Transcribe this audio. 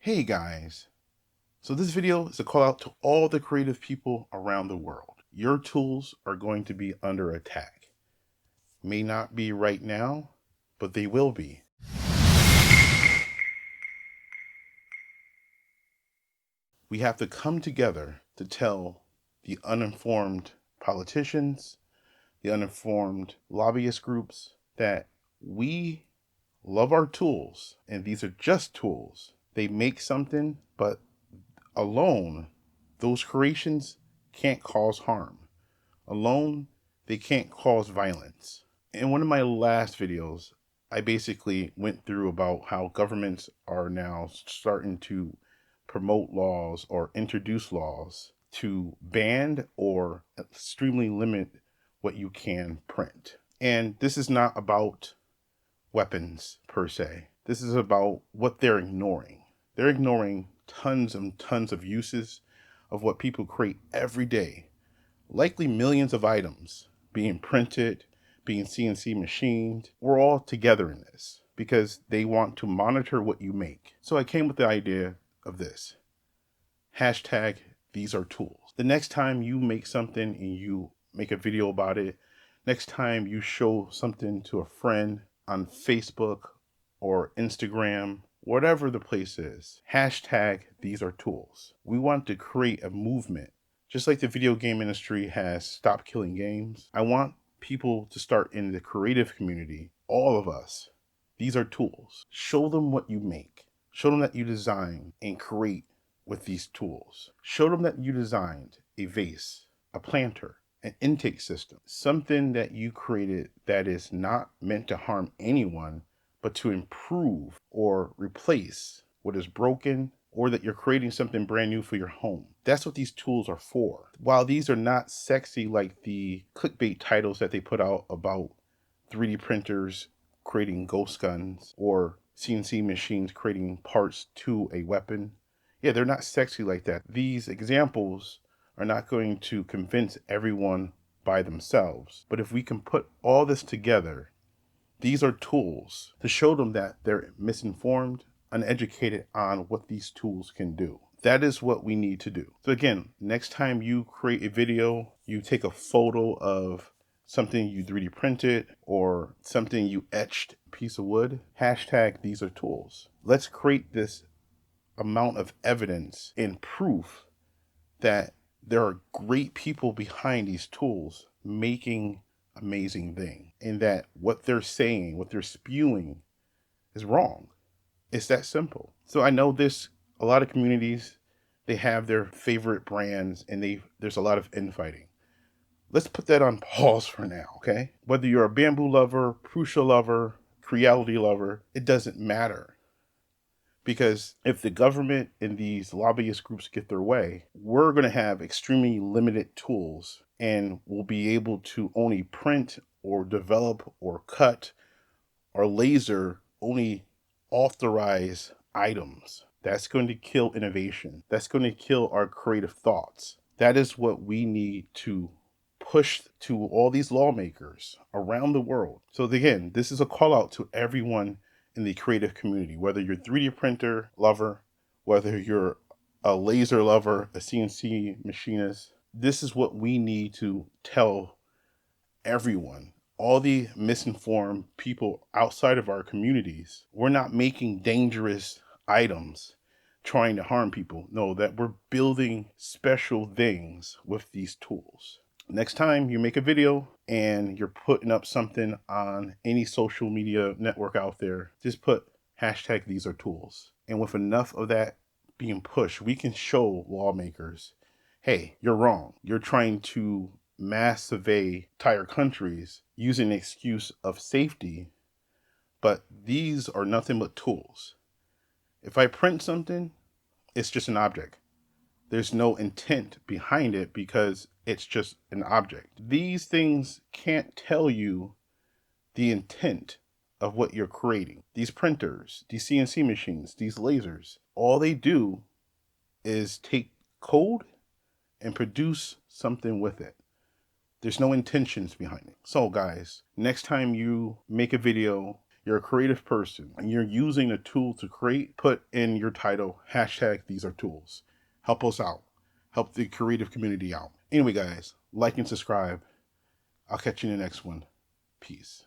Hey guys, so this video is a call out to all the creative people around the world. Your tools are going to be under attack. May not be right now, but they will be. We have to come together to tell the uninformed politicians, the uninformed lobbyist groups that we love our tools, and these are just tools. They make something, but alone, those creations can't cause harm. Alone, they can't cause violence. In one of my last videos, I basically went through about how governments are now starting to promote laws or introduce laws to ban or extremely limit what you can print. And this is not about weapons per se. This is about what they're ignoring. They're ignoring tons and tons of uses of what people create every day. Likely millions of items being printed, being CNC machined. We're all together in this because they want to monitor what you make. So I came with the idea of this. Hashtag these are tools. The next time you make something and you make a video about it, next time you show something to a friend on Facebook or Instagram, whatever the place is, hashtag these are tools. We want to create a movement. Just like the video game industry has stopped killing games, I want people to start in the creative community, all of us. These are tools. Show them what you make. Show them that you design and create with these tools. Show them that you designed a vase, a planter, an intake system, something that you created that is not meant to harm anyone, but to improve or replace what is broken, or that you're creating something brand new for your home. That's what these tools are for. While these are not sexy like the clickbait titles that they put out about 3D printers creating ghost guns or CNC machines creating parts to a weapon, yeah, they're not sexy like that. These examples are not going to convince everyone by themselves. But if we can put all this together, these are tools to show them that they're misinformed, uneducated on what these tools can do. That is what we need to do. So again, next time you create a video, you take a photo of something you 3D printed or something you etched a piece of wood, hashtag these are tools. Let's create this amount of evidence and proof that there are great people behind these tools making amazing things, and that what they're saying, what they're spewing is wrong. It's that simple. So I know a lot of communities, they have their favorite brands and there's a lot of infighting. Let's put that on pause for now, okay? Whether you're a bamboo lover, Prusa lover, Creality lover, it doesn't matter. Because if the government and these lobbyist groups get their way, we're going to have extremely limited tools and we'll be able to only print or develop or cut or laser only authorized items. That's going to kill innovation. That's going to kill our creative thoughts. That is what we need to push to all these lawmakers around the world. So again, this is a call out to everyone in the creative community, whether you're a 3D printer lover, whether you're a laser lover, a CNC machinist. This is what we need to tell everyone. All the misinformed people outside of our communities, we're not making dangerous items trying to harm people. No, that we're building special things with these tools. Next time you make a video and you're putting up something on any social media network out there, just put hashtag these are tools. And with enough of that being pushed, we can show lawmakers, hey, you're wrong. You're trying to mass survey entire countries using the excuse of safety, but these are nothing but tools. If I print something, it's just an object. There's no intent behind it because it's just an object. These things can't tell you the intent of what you're creating. These printers, these CNC machines, these lasers, all they do is take code and produce something with it. There's no intentions behind it. So guys, next time you make a video, you're a creative person and you're using a tool to create, put in your title, hashtag these are tools. Help us out. Help the creative community out. Anyway, guys, like and subscribe. I'll catch you in the next one. Peace.